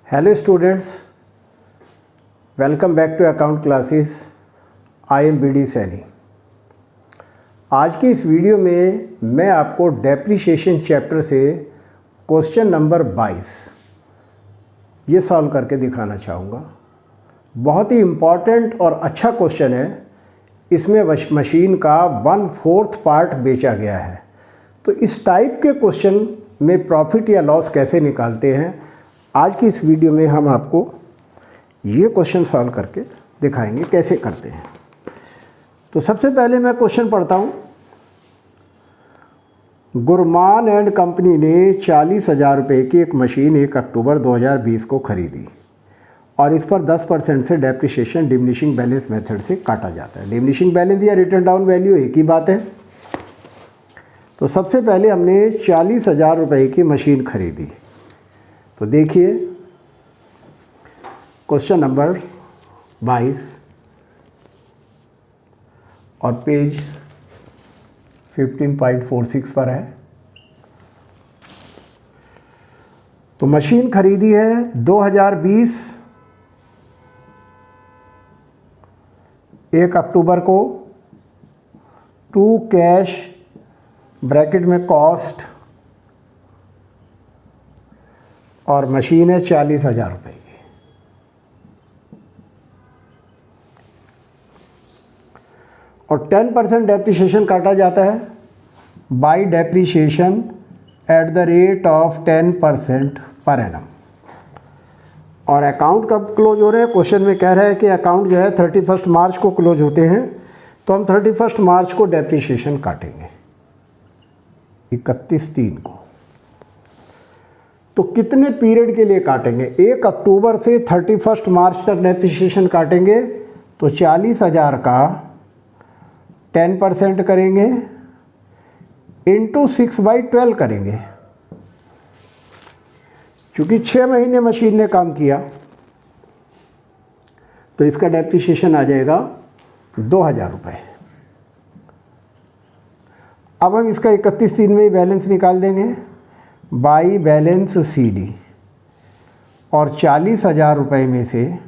Hello students, welcome back to account classes. I am BD Saini. आज की इस video में मैं आपको डेप्रिसिएशन चैप्टर से क्वेश्चन नंबर 22 ये सॉल्व करके दिखाना चाहूँगा। बहुत ही इम्पॉर्टेंट और अच्छा क्वेश्चन है। इसमें मशीन का 1/4 पार्ट बेचा गया है। तो इस टाइप के क्वेश्चन में प्रॉफिट या लॉस कैसे निकालते हैं, आज की इस वीडियो में हम आपको ये क्वेश्चन सॉल्व करके दिखाएंगे कैसे करते हैं। तो सबसे पहले मैं क्वेश्चन पढ़ता हूँ। गुरमान एंड कंपनी ने 40,000 रुपये की एक मशीन 1 अक्टूबर 2020 को खरीदी और इस पर 10% से डेप्रिसिएशन डिमिनिशिंग बैलेंस मेथड से काटा जाता है। डिमिनिशिंग बैलेंस या रिटर्न डाउन वैल्यू एक ही बात है। तो सबसे पहले हमने 40,000 रुपये की मशीन खरीदी। तो देखिए क्वेश्चन नंबर 22 और पेज 15.46 पर है। तो मशीन खरीदी है 2020 1 अक्टूबर को, टू कैश ब्रैकेट में कॉस्ट और मशीन है 40,000 रुपये की। और 10% डेप्रिसिएशन काटा जाता है by depreciation at the rate of 10% per annum. और अकाउंट कब क्लोज हो रहे हैं? क्वेश्चन में कह रहा है कि अकाउंट जो है 31 मार्च को क्लोज होते हैं। तो हम 31 मार्च को डेप्रिसिएशन काटेंगे, 31/3 को। तो कितने पीरियड के लिए काटेंगे? 1 अक्टूबर से 31 मार्च तक डेप्रिसिएशन काटेंगे। तो 40,000 का 10% करेंगे इंटू 6/12 करेंगे, क्योंकि 6 महीने मशीन ने काम किया। तो इसका डेप्रिसिएशन आ जाएगा 2,000 रुपये। अब हम इसका 31/3 में ही बैलेंस निकाल देंगे बाई बैलेंस CD। और 40,000 रुपये में से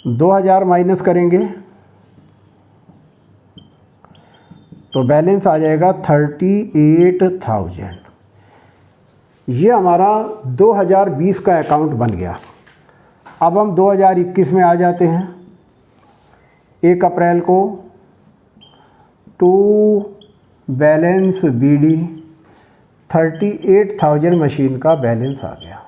2,000 माइनस करेंगे तो बैलेंस आ जाएगा 38,000। ये हमारा 2020 का अकाउंट बन गया। अब हम 2021 में आ जाते हैं। 1 अप्रैल को टू बैलेंस BD 38,000 मशीन का बैलेंस आ गया।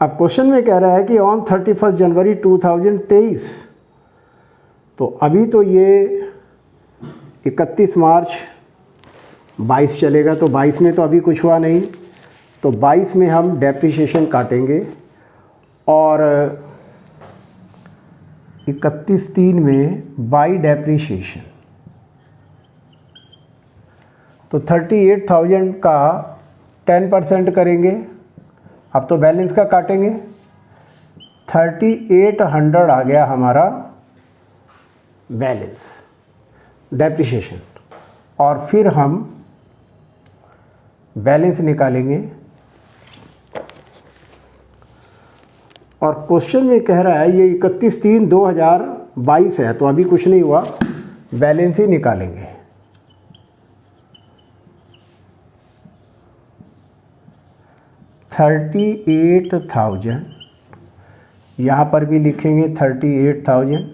अब क्वेश्चन में कह रहा है कि ऑन 31 जनवरी 2023, तो अभी तो ये 31 मार्च 22 चलेगा, तो 22 में तो अभी कुछ हुआ नहीं। तो 22 में हम डेप्रिसिएशन काटेंगे और 31/3 में बाई डेप्रिसिएशन। तो 38,000 का 10% करेंगे। अब तो बैलेंस का काटेंगे। 3800 आ गया हमारा बैलेंस डेप्रिसिएशन। और फिर हम बैलेंस निकालेंगे। और क्वेश्चन में कह रहा है ये 31/3/2022 है, तो अभी कुछ नहीं हुआ, बैलेंस ही निकालेंगे। $38,000 यहाँ पर भी लिखेंगे 38,000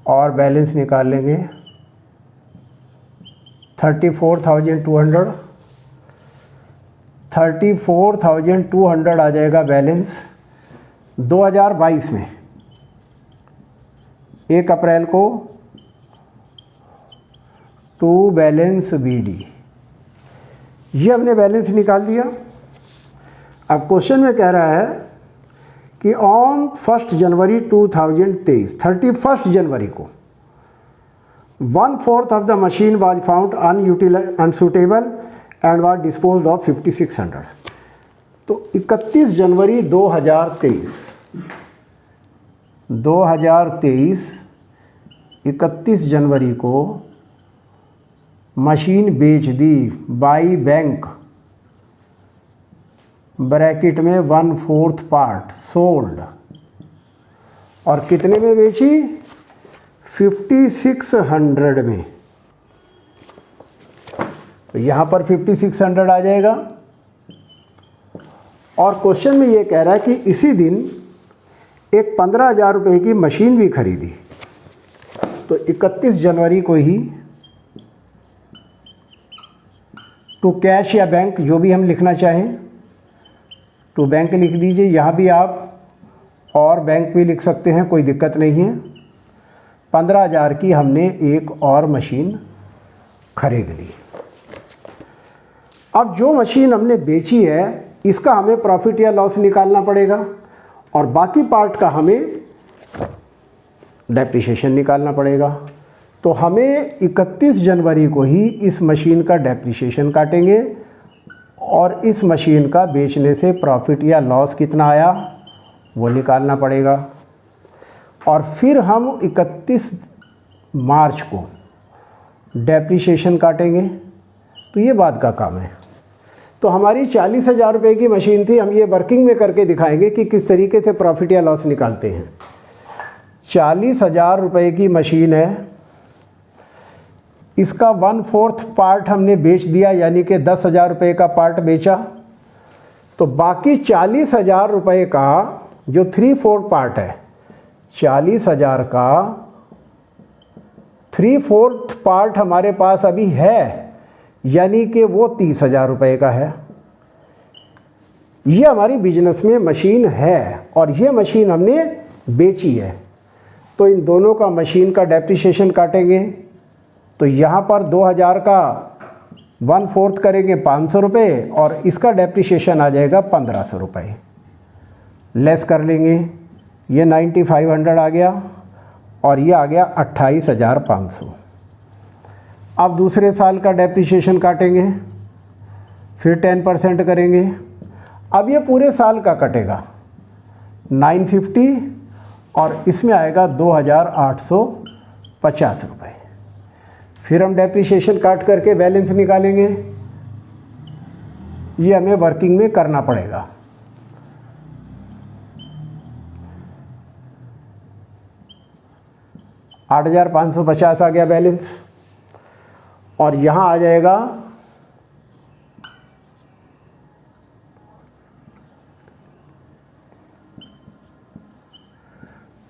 और बैलेंस निकाल लेंगे 34,200। 34,200 आ जाएगा बैलेंस 2022 में। 1 अप्रैल को टू बैलेंस BD, ये हमने बैलेंस निकाल दिया। अब क्वेश्चन में कह रहा है कि ऑन 1 जनवरी 2023, 31 जनवरी को 1/4 of the machine was found unsuitable and was disposed of 5,600। तो 31 जनवरी 2023 31 जनवरी को मशीन बेच दी बाई बैंक ब्रैकेट में 1/4 पार्ट सोल्ड, और कितने में बेची? 5600 में। तो यहाँ पर 5600 आ जाएगा। और क्वेश्चन में ये कह रहा है कि इसी दिन एक 15,000 रुपये की मशीन भी खरीदी। तो 31 जनवरी को ही टू कैश या बैंक, जो भी हम लिखना चाहें, टू बैंक लिख दीजिए। यहाँ भी आप और बैंक भी लिख सकते हैं, कोई दिक्कत नहीं है। 15,000 की हमने एक और मशीन खरीद ली। अब जो मशीन हमने बेची है इसका हमें प्रॉफिट या लॉस निकालना पड़ेगा, और बाकी पार्ट का हमें डेप्रिसिएशन निकालना पड़ेगा। तो हमें 31 जनवरी को ही इस मशीन का डेप्रिसिएशन काटेंगे, और इस मशीन का बेचने से प्रॉफिट या लॉस कितना आया वो निकालना पड़ेगा। और फिर हम 31 मार्च को डेप्रिसिएशन काटेंगे। तो ये बाद का काम है। तो हमारी 40,000 रुपये की मशीन थी, हम ये वर्किंग में करके दिखाएंगे कि किस तरीके से प्रॉफिट या लॉस निकालते हैं। 40,000 रुपये की मशीन है, इसका 1/4 पार्ट हमने बेच दिया, यानी कि 10,000 रुपये का पार्ट बेचा। तो बाकी 40,000 रुपये का जो 3/4 पार्ट है, 40,000 का 3/4 पार्ट हमारे पास अभी है, यानी कि वो 30,000 रुपये का है। ये हमारी बिजनेस में मशीन है और ये मशीन हमने बेची है। तो इन दोनों का मशीन का डेप्रिसिएशन काटेंगे। तो यहाँ पर 2,000 का 1/4 करेंगे 500 रुपये, और इसका डेप्रिसिएशन आ जाएगा 1,500 रुपये। लेस कर लेंगे, ये 9,500 आ गया और ये आ गया 28,500। अब दूसरे साल का डेप्रिसिएशन काटेंगे, फिर 10% करेंगे। अब ये पूरे साल का कटेगा 950, और इसमें आएगा 2,850 रुपये। फिर हम डेप्रिसिएशन काट करके बैलेंस निकालेंगे। ये हमें वर्किंग में करना पड़ेगा। $8,550 आ गया बैलेंस, और यहाँ आ जाएगा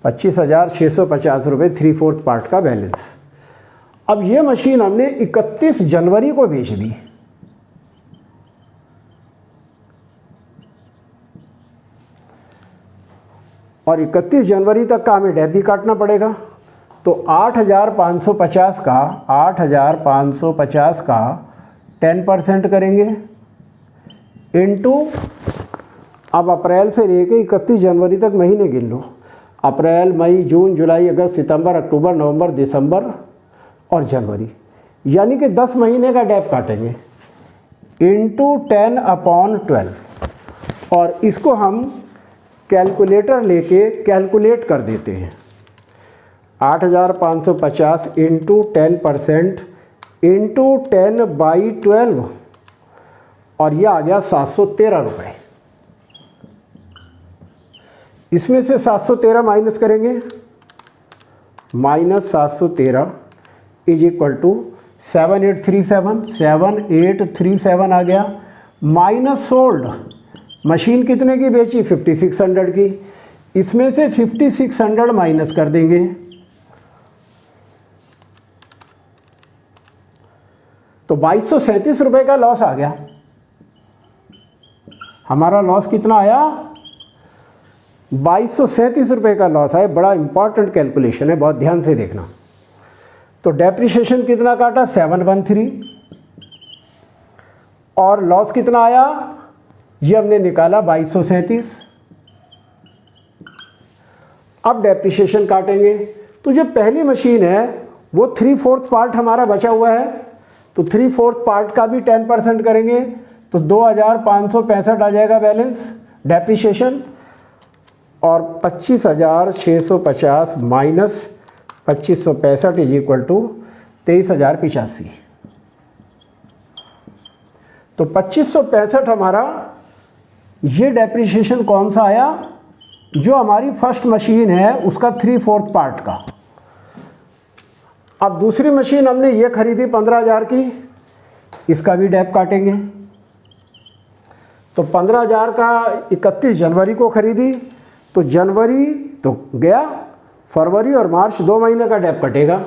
25,650 रुपये 3/4 पार्ट का बैलेंस। अब ये मशीन हमने 31 जनवरी को बेच दी। और 31 जनवरी तक का हमें डेप भी काटना पड़ेगा। तो 8,550 का 10% करेंगे, इनटू, अब अप्रैल से लेके 31 जनवरी तक महीने गिन लो। अप्रैल, मई, जून, जुलाई, अगस्त, सितंबर, अक्टूबर, नवंबर, दिसंबर और जनवरी, यानी कि 10 महीने का डेप काटेंगे, इनटू 10/12। और इसको हम कैलकुलेटर लेके कैलकुलेट कर देते हैं। 8,550 इंटू 10% इंटू 10/12, और यह आ गया 713 रुपये। इसमें से 713 माइनस करेंगे, -713 इज इक्वल टू 7837 आ गया, माइनस सोल्ड। मशीन कितने की बेची? 5600 की। इसमें से 5600 माइनस कर देंगे, तो 2237 रुपये का लॉस आ गया। हमारा लॉस कितना आया? 2237 रुपये का लॉस आया। बड़ा इंपॉर्टेंट कैलकुलेशन है, बहुत ध्यान से देखना। तो डेप्रिसिएशन कितना काटा? 713, और लॉस कितना आया? ये हमने निकाला 2237। अब डेप्रिसिएशन काटेंगे। तो जो पहली मशीन है वो 3/4 पार्ट हमारा बचा हुआ है, तो 3/4 पार्ट का भी 10% करेंगे, तो 2,565 आ जाएगा बैलेंस डेप्रिसिएशन। और 25,650 माइनस 2565 इज इक्वल टू 23,085। तो 2565 हमारा ये डेप्रिसिएशन कौन सा आया, जो हमारी फर्स्ट मशीन है उसका 3/4 पार्ट का। अब दूसरी मशीन हमने ये खरीदी 15,000 की, इसका भी डेप काटेंगे। तो 15,000 का 31 जनवरी को खरीदी, तो जनवरी तो गया, फरवरी और मार्च 2 महीने का डेप कटेगा।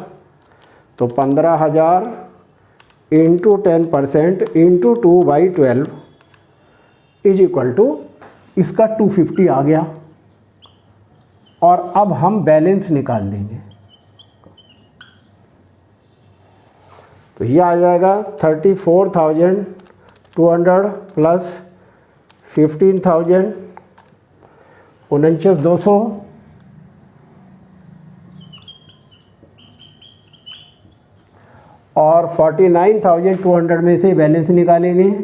तो 15,000 into 10% into 2/12 is equal to, इसका 250 आ गया। और अब हम बैलेंस निकाल देंगे, तो ये आ जाएगा 34,200 प्लस 15,000 49,200 और 49,200 में से बैलेंस निकालेंगे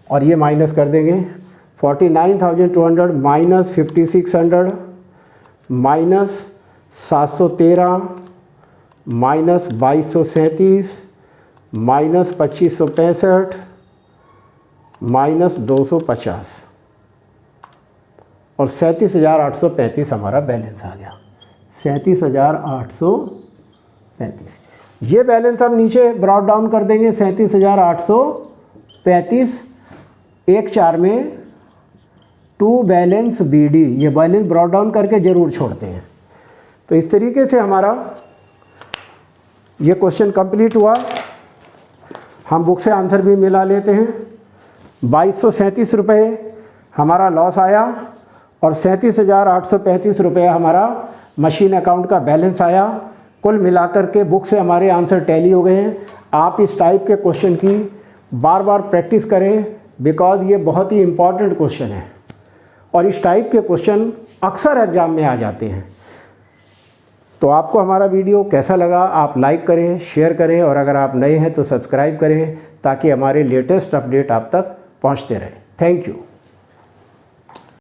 और ये माइनस कर देंगे। 49,200 minus 5,600 minus 713 minus 2,237 minus 2,565 minus 250 और 37,835 हमारा बैलेंस आ गया। 37,835 ये बैलेंस हम नीचे ब्रॉट डाउन कर देंगे। 37,835 1/4 में टू बैलेंस BD, ये बैलेंस ब्रॉट डाउन करके ज़रूर छोड़ते हैं। तो इस तरीके से हमारा ये क्वेश्चन कंप्लीट हुआ। हम बुक से आंसर भी मिला लेते हैं। 2,237 रुपये हमारा लॉस आया और 37,835 रुपये हमारा मशीन अकाउंट का बैलेंस आया। कुल मिलाकर के बुक से हमारे आंसर टैली हो गए हैं। आप इस टाइप के क्वेश्चन की बार बार प्रैक्टिस करें, बिकॉज ये बहुत ही इम्पॉर्टेंट क्वेश्चन है और इस टाइप के क्वेश्चन अक्सर एग्जाम में आ जाते हैं। तो आपको हमारा वीडियो कैसा लगा, आप लाइक करें, शेयर करें और अगर आप नए हैं तो सब्सक्राइब करें ताकि हमारे लेटेस्ट अपडेट आप तक पहुंचते रहें। Thank you.